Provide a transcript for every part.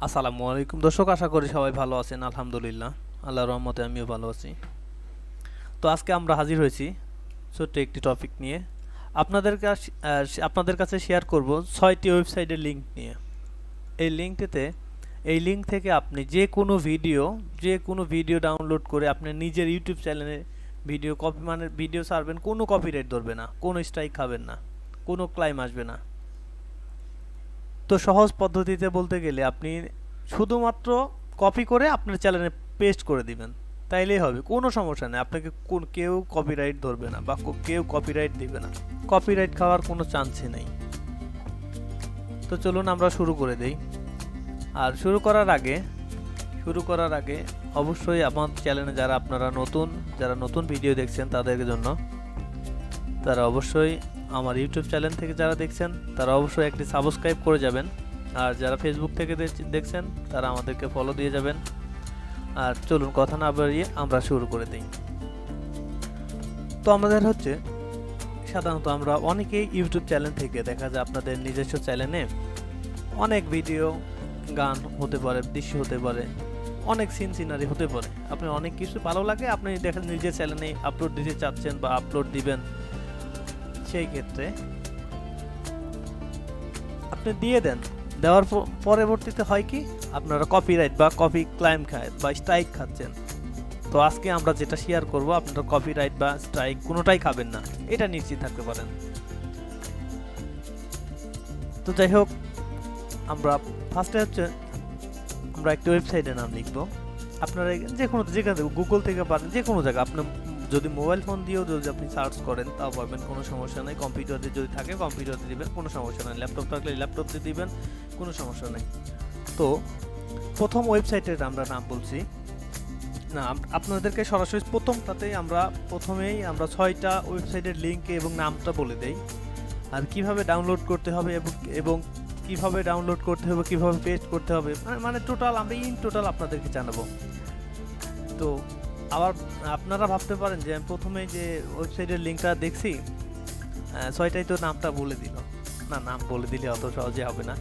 আসসালামু আলাইকুম দর্শক, আশা করি সবাই ভালো আছেন। আলহামদুলিল্লাহ, আল্লাহর রহমতে আমিও ভালো আছি। তো আজকে আমরা হাজির হয়েছি ছোট্ট একটি টপিক নিয়ে। আপনাদের কাছে শেয়ার করব 6টি ওয়েবসাইটের লিংক নিয়ে। এই লিঙ্কটিতে এই লিঙ্ক থেকে আপনি যে কোনো ভিডিও ডাউনলোড করে আপনি নিজের ইউটিউব চ্যানেলে ভিডিও ছাড়বেন, কোনো কপিরাইট ধরবে না, কোনো স্ট্রাইক খাবেন না, কোনো ক্লাইম আসবে না। তো সহজ পদ্ধতিতে বলতে গেলে আপনি শুধুমাত্র কপি করে আপনার চ্যানেলে পেস্ট করে দিবেন, তাইলেই হবে, কোনো সমস্যা নেই। আপনাকে কেউ কপিরাইট ধরবে না বা কেউ কপিরাইট দিবে না, কপিরাইট খাওয়ার কোনো চান্সই নেই। তো চলুন আমরা শুরু করে দেই। আর শুরু করার আগে অবশ্যই আমার চ্যানেলে যারা নতুন ভিডিও দেখছেন তাদের জন্য, তারা অবশ্যই আমার ইউটিউব চ্যানেল থেকে যারা দেখছেন তারা অবশ্যই একটি সাবস্ক্রাইব করে যাবেন। আর যারা ফেসবুক থেকে দেখছেন তারা আমাদেরকে ফলো দিয়ে যাবেন। আর চলুন কথা না বাড়িয়ে আমরা শুরু করে দিই। তো আমাদের সাধারণত আমরা অনেকেই ইউটিউব চ্যানেল থেকে দেখা যায় আপনাদের নিজস্ব চ্যানেলে অনেক ভিডিও, গান হতে পারে, দৃশ্য হতে পারে, অনেক সিনারি হতে পারে, আপনার অনেক কিছু ভালো লাগে, আপনি দেখেন নিজের চ্যানেলে আপলোড দিতে চাচ্ছেন বা আপলোড দিবেন। সেই ক্ষেত্রে আপনি দিয়ে দেন, দেওয়ার পরবর্তীতে হয় কি, আপনারা কপিরাইট বা কপি ক্লাইম খায় বা স্ট্রাইক খাচ্ছেন। তো আজকে আমরা যেটা শেয়ার করব, আপনারা কপিরাইট বা স্ট্রাইক কোনোটাই খাবেন না, এটা নিশ্চিত থাকতে পারেন। তো যাই হোক, আমরা ফার্স্টে আমরা একটা ওয়েবসাইটের নাম লিখবো। আপনারা যেখানে গুগল থেকে পারেন, যে কোনো জায়গা, আপনি যদি মোবাইল ফোন দিয়েও যদি আপনি সার্চ করেন তাও পাবেন, কোনো সমস্যা নেই। কম্পিউটারে যদি থাকে কম্পিউটারে দিবেন, কোনো সমস্যা নেই। ল্যাপটপ থাকলে ল্যাপটপ দিয়ে দিবেন, কোনো সমস্যা নেই। তো প্রথম ওয়েবসাইটের আমরা নাম বলছি না, আপনাদেরকে সরাসরি প্রথমেই আমরা 6টা ওয়েবসাইটের লিঙ্ক এবং নামটা বলে দেই, আর কিভাবে ডাউনলোড করতে হবে এবং কিভাবে পেস্ট করতে হবে, মানে টোটাল আপনাদেরকে জানাবো। তো আবার আপনারা ভাবতে পারেন যে আমি প্রথমে যে ওয়েবসাইটের লিঙ্কটা দেখছি 6টাই তো নামটা বলে দিল। না, নাম বলে দিলে অত সহজে হবে না।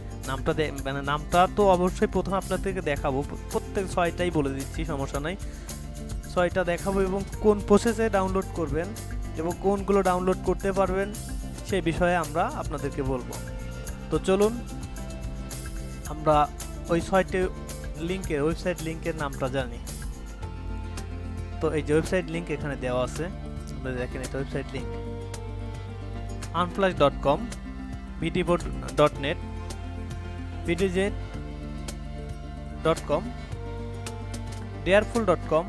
মানে নামটা তো অবশ্যই প্রথমে আপনাদেরকে দেখাবো, প্রত্যেক 6টাই বলে দিচ্ছি, সমস্যা নাই। 6টা দেখাবো এবং কোন প্রসেসে ডাউনলোড করবেন এবং কোনগুলো ডাউনলোড করতে পারবেন সেই বিষয়ে আমরা আপনাদেরকে বলবো। তো চলুন আমরা ওই 6টি ওয়েবসাইট লিঙ্কের নামটা জানি। তো এই যে ওয়েবসাইট লিঙ্ক এখানে দেওয়া আছে, আপনারা দেখেন, এটা website link: unflash.com, vtboard.net, vdj.com, dareful.com,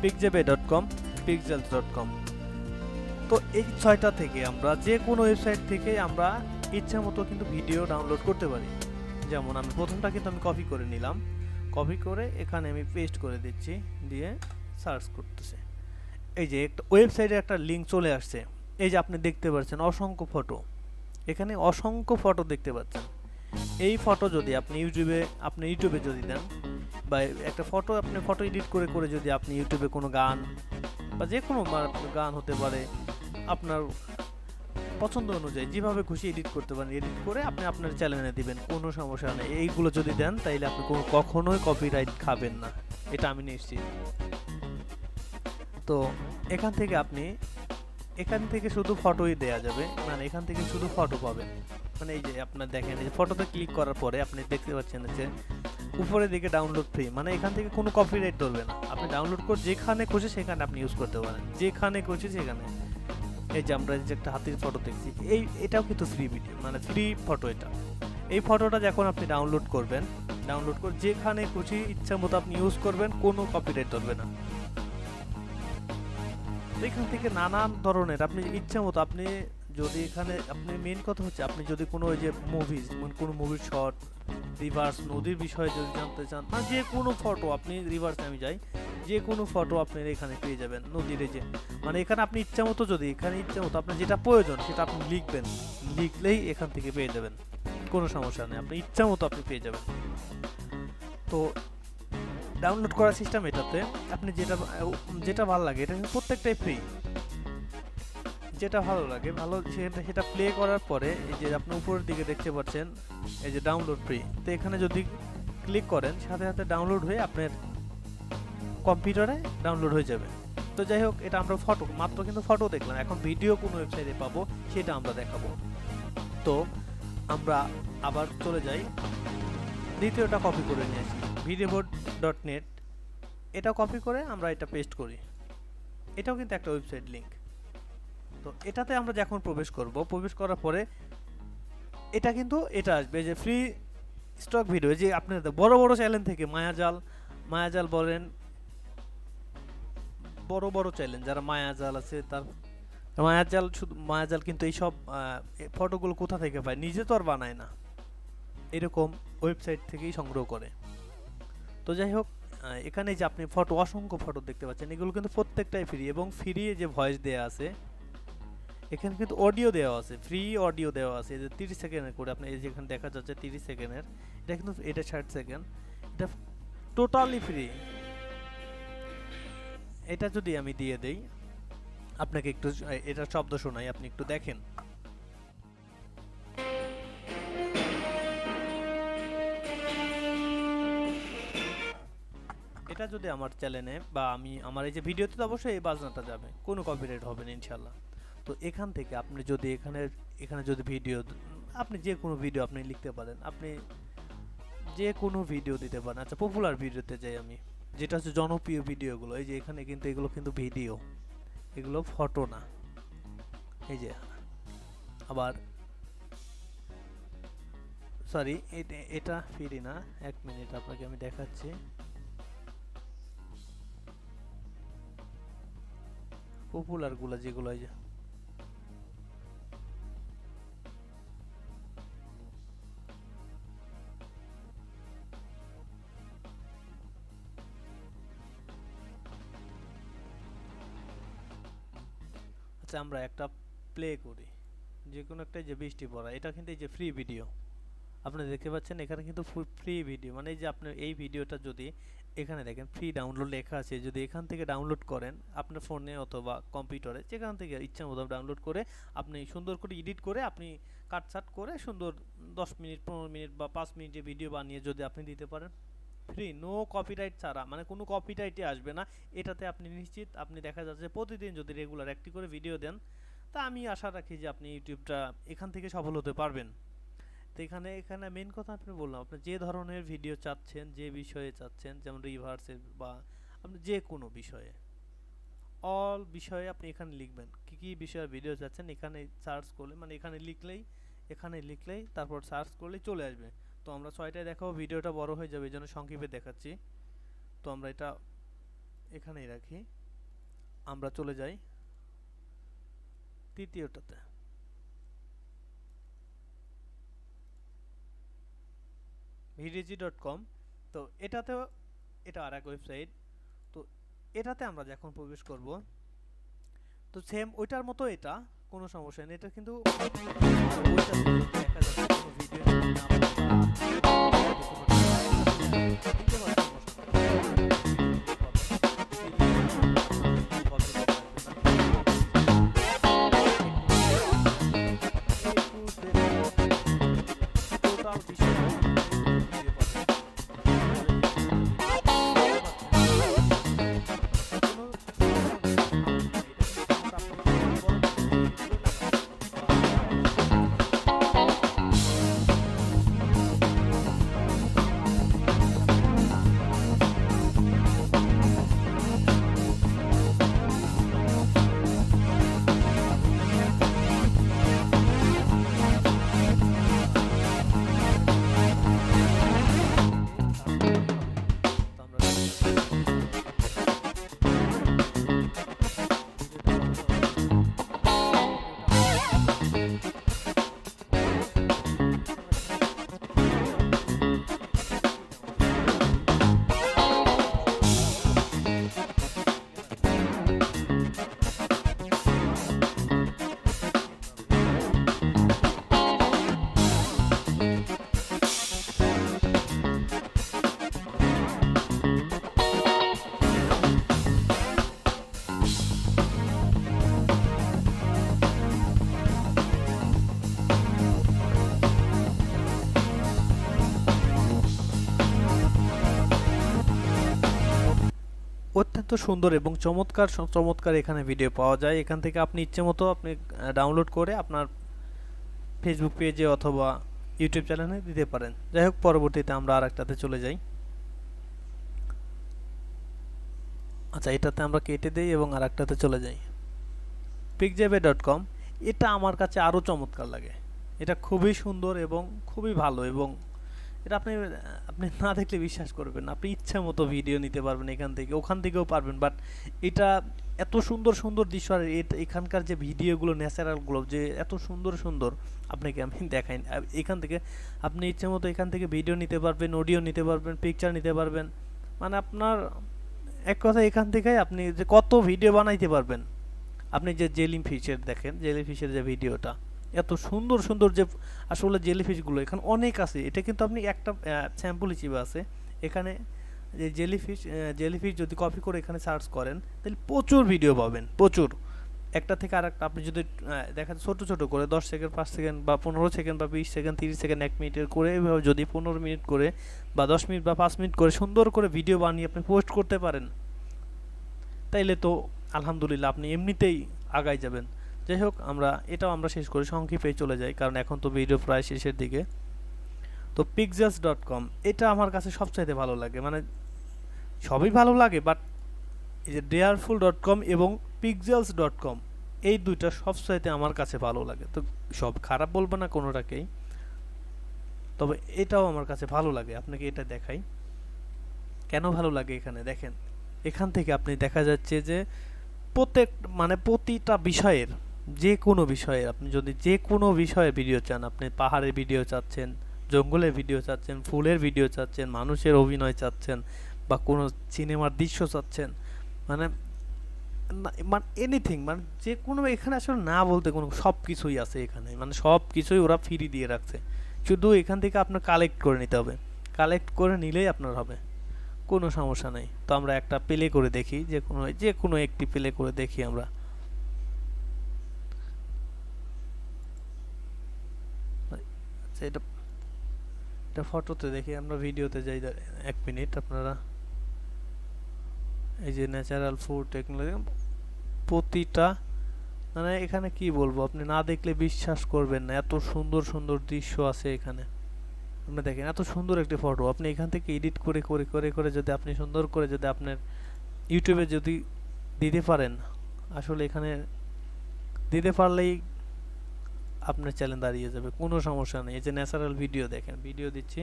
pixabay.com, pixels.com। তো এই 6টা থেকে আমরা যে কোনো ওয়েবসাইট থেকে আমরা ইচ্ছা মতো কিন্তু ভিডিও ডাউনলোড করতে পারি। যেমন আমি প্রথমটা কিন্তু আমি কপি করে নিলাম, কপি করে এখানে আমি পেস্ট করে দিচ্ছি, দিয়ে সার্চ করতেছে। এই যে একটা ওয়েবসাইটে একটা লিঙ্ক চলে আসছে, এই যে আপনি দেখতে পাচ্ছেন অসংখ্য ফটো, এখানে অসংখ্য ফটো দেখতে পাচ্ছেন। এই ফটো যদি আপনি ইউটিউবে যদি দেন, বা একটা ফটো এডিট করে যদি আপনি ইউটিউবে কোনো গান বা যে কোনো গান হতে পারে, আপনার পছন্দ অনুযায়ী যেভাবে খুশি এডিট করতে পারেন, এডিট করে আপনি আপনার চ্যানেলে দিবেন, কোনো সমস্যা নেই। এইগুলো যদি দেন তাইলে আপনি কখনোই কপিরাইট খাবেন না, এটা আমি নিশ্চিত। তো এখান থেকে শুধু ফটোই দেয়া যাবে, মানে এখান থেকে শুধু ফটো পাবেন। মানে এই যে আপনার দেখেন, এই যে ফটোতে ক্লিক করার পরে আপনি দেখতে পাচ্ছেন যে উপরের দিকে ডাউনলোড ফ্রি, মানে এখান থেকে কোনো কপিরাইট ধরবে না। আপনি ডাউনলোড করে যেখানে খুশি সেখানে আপনি ইউজ করতে পারেন, যেখানে খুশি সেখানে। এই যে আমরা যে একটা হাতির ফটো দেখছি, এটাও কিন্তু ফ্রি ভিডিও, মানে ফ্রি ফটো। এই ফটোটা যখন আপনি ডাউনলোড করে যেখানে খুশি ইচ্ছা মতো আপনি ইউজ করবেন, কোনো কপিরাইট ধরবে না। এখান থেকে নানান ধরনের আপনি ইচ্ছা মতো আপনি মেন কথা হচ্ছে, আপনি যদি কোনো ওই যে কোনো মুভির শট, রিভার্স নদীর বিষয়ে যদি জানতে চান, মানে যে কোনো ফটো আপনি রিভার্সে আমি যাই, যে কোনো ফটো আপনি এখানে পেয়ে যাবেন। নদীর এই যে, মানে এখানে আপনি ইচ্ছা মতো আপনার যেটা প্রয়োজন সেটা আপনি লিখলেই এখান থেকে পেয়ে যাবেন, কোনো সমস্যা নেই। আপনি ইচ্ছা মতো আপনি পেয়ে যাবেন। তো ডাউনলোড করার সিস্টেম এটাতে আপনি যেটা ভালো লাগে, এটা প্রত্যেকটাই ফ্রি। যেটা ভালো লাগে সেটা প্লে করার পরে এই যে আপনি উপরের দিকে দেখতে পাচ্ছেন এই যে ডাউনলোড ফ্রি, তো এখানে যদি ক্লিক করেন সাথে সাথে ডাউনলোড হয়ে আপনার কম্পিউটারে ডাউনলোড হয়ে যাবে। তো যাই হোক, এটা আমরা ফটো মাত্র কিন্তু ফটো দেখলাম, এখন ভিডিও কোন ওয়েবসাইটে পাবো সেটা আমরা দেখাবো। তো আমরা আবার চলে যাই, দ্বিতীয়টা কপি করে নিয়ে আসি, videoboard.net। এটা কপি করে আমরা এটা পেস্ট করি, এটাও কিন্তু একটা ওয়েবসাইট লিংক। তো এটাতে আমরা যখন প্রবেশ করব, প্রবেশ করার পরে এটা কিন্তু এটা আসবে যে ফ্রি স্টক ভিডিও, যে আপনার বড় বড় চ্যানেল থেকে মায়াজাল বলেন, বড় বড় চ্যানেল যারা মায়াজাল আছে, তার মায়াজাল কিন্তু এইসব ফটোগুলো কোথা থেকে পায়, নিজে তো আর বানায় না, এরকম ওয়েবসাইট থেকেই সংগ্রহ করে। তো যাই হোক, এখানে যে আপনি ফটো, অসংখ্য ফটো দেখতে পাচ্ছেন, এগুলো কিন্তু প্রত্যেকটাই ফ্রি, এবং ফ্রি যে ভয়েস দেয়া আছে, এখানে কিন্তু অডিও দেওয়া আছে, ফ্রি অডিও দেওয়া আছে, এই যে 30 সেকেন্ডের করে আপনি এই যে এখানে দেখা যাচ্ছে 30 সেকেন্ডের, এটা কিন্তু এটা 60 সেকেন্ড, এটা টোটালি ফ্রি। এটা যদি আমি দিয়ে দেই আপনাকে, একটু এটা শব্দ শোনাই, আপনি একটু দেখেন। এটা যদি আমার চ্যানেলে বা আমি আমার এই যে ভিডিওতে, তো অবশ্যই এই বাজনাটা যাবে, কোনো কপিরাইট হবে না ইনশাল্লাহ। তো এখান থেকে আপনি যদি এখানে যদি ভিডিও, আপনি যে কোনো ভিডিও আপনি লিখতে পারেন, আপনি যে কোনো ভিডিও দিতে পারেন। আচ্ছা, পপুলার ভিডিওতে যাই আমি, যেটা হচ্ছে জনপ্রিয় ভিডিওগুলো, এই যে এখানে কিন্তু এগুলো কিন্তু ভিডিও, এগুলো ফটো না। এই যে আবার সরি, এটা ফ্রি না, 1 মিনিট আপনাকে আমি দেখাচ্ছি। পপুলার গুলা যেগুলো, এই যে আচ্ছা, আমরা একটা প্লে করি, যে কোনো একটা, যে বৃষ্টি পড়া, এটা কিন্তু এই যে ফ্রি ভিডিও আপনি দেখতে পাচ্ছেন, এখানে কিন্তু ফ্রি ভিডিও, মানে এই যে আপনি এই ভিডিওটা যদি এখানে দেখেন ফ্রি ডাউনলোড লেখা আছে, যদি এখান থেকে ডাউনলোড করেন আপনার ফোনে অথবা কম্পিউটারে, যেখান থেকে ইচ্ছা মতো ডাউনলোড করে আপনি সুন্দর করে এডিট করে, আপনি কাটছাট করে সুন্দর 10 মিনিট 15 মিনিট বা 5 মিনিটের ভিডিও বানিয়ে যদি আপনি দিতে পারেন, ফ্রি, নো কপিরাইট ছাড়া, মানে কোনো কপিরাইটই আসবে না এটাতে, আপনি নিশ্চিত। আপনি দেখা যাচ্ছে প্রতিদিন যদি রেগুলার একটি করে ভিডিও দেন, তা আমি আশা রাখি যে আপনি ইউটিউবটা এখান থেকে সফল হতে পারবেন। তো এখানে মেন কথা আপনি বললাম, আপনি যে ধরনের ভিডিও চাচ্ছেন, যে বিষয়ে চাচ্ছেন, যেমন রিভার্সের বা আপনি যে কোনো বিষয়ে, অল বিষয়ে আপনি এখানে লিখবেন কি কি বিষয়ে ভিডিও চাচ্ছেন, এখানে সার্চ করলে, মানে এখানে লিখলেই তারপর সার্চ করলেই চলে আসবে। তো আমরা 6টায় দেখাবো, ভিডিওটা বড় হয়ে যাবে, এই জন্য সংক্ষেপে দেখাচ্ছি। তো আমরা এটা এখানেই রাখি, আমরা চলে যাই তৃতীয়টাতে, ভিডিজি.com। তো এটাতেও, এটা আর এক ওয়েবসাইট। তো এটাতে আমরা যখন প্রবেশ করব, তো সেম ওইটার মতো, এটা কোনো সমস্যা নেই, এটা কিন্তু দেখা যাচ্ছে কোনো ভিডিও অত্যন্ত সুন্দর এবং চমৎকার চমৎকার এখানে ভিডিও পাওয়া যায়। এখান থেকে আপনি ইচ্ছে মতো আপনি ডাউনলোড করে আপনার ফেসবুক পেজে অথবা ইউটিউব চ্যানেলে দিতে পারেন। যাই হোক, পরবর্তীতে আমরা আরেকটাতে চলে যাই। আচ্ছা, এটাতে আমরা কেটে দিই এবং আরেকটাতে চলে যাই। pixabay.com, এটা আমার কাছে আরও চমৎকার লাগে। এটা খুবই সুন্দর এবং খুবই ভালো, এবং এটা আপনি আপনি না দেখলে বিশ্বাস করবেন না। আপনি ইচ্ছা মতো ভিডিও নিতে পারবেন এখান থেকে, ওখান থেকেও পারবেন। বাট এটা এত সুন্দর সুন্দর দৃশ্য, আর এখানকার যে ভিডিওগুলো ন্যাচারালগুলো যে এত সুন্দর সুন্দর, আপনাকে আমি দেখাই। এখান থেকে আপনি ইচ্ছে মতো এখান থেকে ভিডিও নিতে পারবেন, অডিও নিতে পারবেন, পিকচার নিতে পারবেন। মানে আপনার এক কথা এখান থেকে আপনি যে কত ভিডিও বানাইতে পারবেন। আপনি যে জেলিফিশের দেখেন, জেলিফিশের যে ভিডিওটা এত সুন্দর সুন্দর, যে আসলে জেলিফিশগুলো এখানে অনেক আছে। এটা কিন্তু আপনি একটা স্যাম্পল হিসেবে আছে এখানে। যে জেলিফিশ যদি কপি করে এখানে সার্চ করেন তাহলে প্রচুর ভিডিও পাবেন, প্রচুর। একটা থেকে আরেকটা আপনি যদি দেখা ছোটো ছোটো করে 10 সেকেন্ড, 5 সেকেন্ড বা 15 সেকেন্ড বা 20 সেকেন্ড, 30 সেকেন্ড, 1 মিনিটের করে এভাবে যদি 15 মিনিট করে বা 10 মিনিট বা 5 মিনিট করে সুন্দর করে ভিডিও বানিয়ে আপনি পোস্ট করতে পারেন, তাইলে তো আলহামদুলিল্লাহ আপনি এমনিতেই আগায় যাবেন। যাই হোক, এটাও আমরা শেষ করি, সংক্ষেপে চলে যাই, কারণ এখন তো ভিডিও প্রায় শেষের দিকে। তো pixels.com, এটা আমার কাছে সবচাইতে ভালো লাগে। মানে সবই ভালো লাগে, বাট এই যে dareful.com এবং pixels.com, এই দুইটা সবচাইতে আমার কাছে ভালো লাগে। তো সব খারাপ বলবো না কোনোটাকেই, তবে এটাও আমার কাছে ভালো লাগে। আপনাকে এটা দেখাই কেন ভালো লাগে। এখানে দেখেন, এখান থেকে আপনি দেখা যাচ্ছে যে প্রতিটা বিষয়ের, যে কোনো বিষয়ে আপনি যদি যে কোনো বিষয়ে ভিডিও চান, আপনি পাহাড়ের ভিডিও চাচ্ছেন, জঙ্গলের ভিডিও চাচ্ছেন, ফুলের ভিডিও চাচ্ছেন, মানুষের অভিনয় চাচ্ছেন, বা কোনো সিনেমার দৃশ্য চাচ্ছেন, মানে মানে এনিথিং, মানে যে কোনো, এখানে আসলে না বলতে কোনো সব কিছুই আছে এখানে। মানে সব কিছুই ওরা ফ্রি দিয়ে রাখছে, শুধু এখান থেকে আপনার কালেক্ট করে নিতে হবে। কালেক্ট করে নিলেই আপনার হবে, কোনো সমস্যা নেই। তো আমরা একটা প্লে করে দেখি, যে কোনো একটি প্লে করে দেখি আমরা। আচ্ছা, এটা ফটোতে দেখি, আমরা ভিডিওতে যাই। 1 মিনিট, আপনারা এই যে ন্যাচারাল ফুড টেকনোলজি, প্রতিটা মানে এখানে কি বলবো, আপনি না দেখলে বিশ্বাস করবেন না, এত সুন্দর সুন্দর দৃশ্য আছে এখানে। আপনি দেখেন, এত সুন্দর একটি ফটো আপনি এখান থেকে এডিট করে করে করে করে যদি আপনি সুন্দর করে যদি আপনার ইউটিউবে যদি দিতে পারেন, আসলে এখানে দিতে পারলেই আপনার চ্যানেল দাঁড়িয়ে যাবে, কোনো সমস্যা নেই। এই যে ন্যাচারাল ভিডিও দেখেন, ভিডিও দিচ্ছি,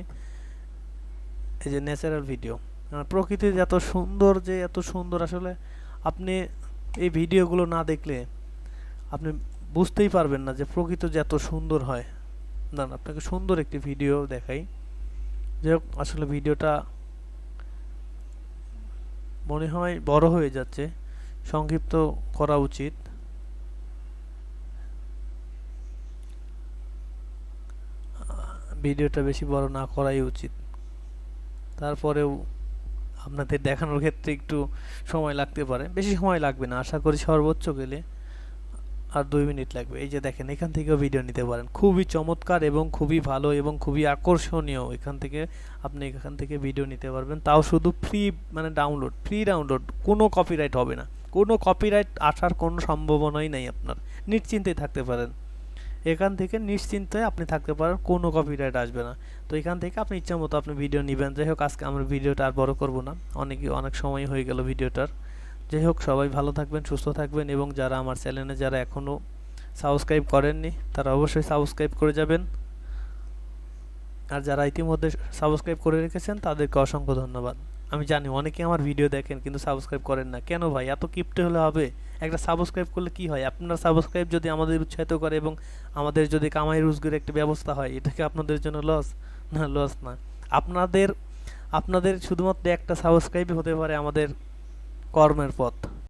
এই যে ন্যাচারাল ভিডিও, প্রকৃতি এত সুন্দর, যে এত সুন্দর আসলে আপনি এই ভিডিওগুলো না দেখলে আপনি বুঝতেই পারবেন না যে প্রকৃতি যে এত সুন্দর হয়। না, আপনাকে সুন্দর একটি ভিডিও দেখাই। যাই হোক, আসলে ভিডিওটা মনে হয় বড় হয়ে যাচ্ছে, সংক্ষিপ্ত করা উচিত। ভিডিওটা বেশি বড় না করাই উচিত, তারপরেও আপনাদের দেখানোর ক্ষেত্রে একটু সময় লাগতে পারে, বেশি সময় লাগবে না, আশা করি সর্বোচ্চ গেলে আর 2 মিনিট লাগবে। এই যে দেখেন, এখান থেকেও ভিডিও নিতে পারেন, খুবই চমৎকার এবং খুবই ভালো এবং খুবই আকর্ষণীয়। আপনি এখান থেকে ভিডিও নিতে পারবেন, তাও শুধু ফ্রি, মানে ফ্রি ডাউনলোড, কোনো কপিরাইট হবে না, কোনো কপিরাইট আসার কোনো সম্ভাবনাই নেই। আপনার নিশ্চিন্তে থাকতে পারেন, এখান থেকে নিশ্চিন্তে আপনি থাকতে পারেন, কোনো কপিরাইট আসবে না। তো এখান থেকে আপনি ইচ্ছা মতো আপনি ভিডিও নেবেন। যাই হোক, আজকে আমরা ভিডিওটা আর বড় করব না, অনেক সময় হয়ে গেল ভিডিওটার। যাই হোক, সবাই ভালো থাকবেন, সুস্থ থাকবেন, এবং যারা আমার চ্যানেলে যারা এখনও সাবস্ক্রাইব করেননি তারা অবশ্যই সাবস্ক্রাইব করে যাবেন, আর যারা ইতিমধ্যে সাবস্ক্রাইব করে রেখেছেন তাদেরকে অসংখ্য ধন্যবাদ। আমি জানি অনেকে আমার ভিডিও দেখেন কিন্তু সাবস্ক্রাইব করেন না, কেন ভাই? এত কিপটে হলে হবে? একটা সাবস্ক্রাইব করলে কি হয়? আপনার সাবস্ক্রাইব যদি আমাদের উৎসাহিত করে এবং আমাদের যদি কামাই রোজগারের একটা ব্যবস্থা হয়, এটা কি আপনাদের জন্য লস? না, লস না। আপনাদের শুধুমাত্র একটা সাবস্ক্রাইবই হতে পারে আমাদের কর্মের পথ।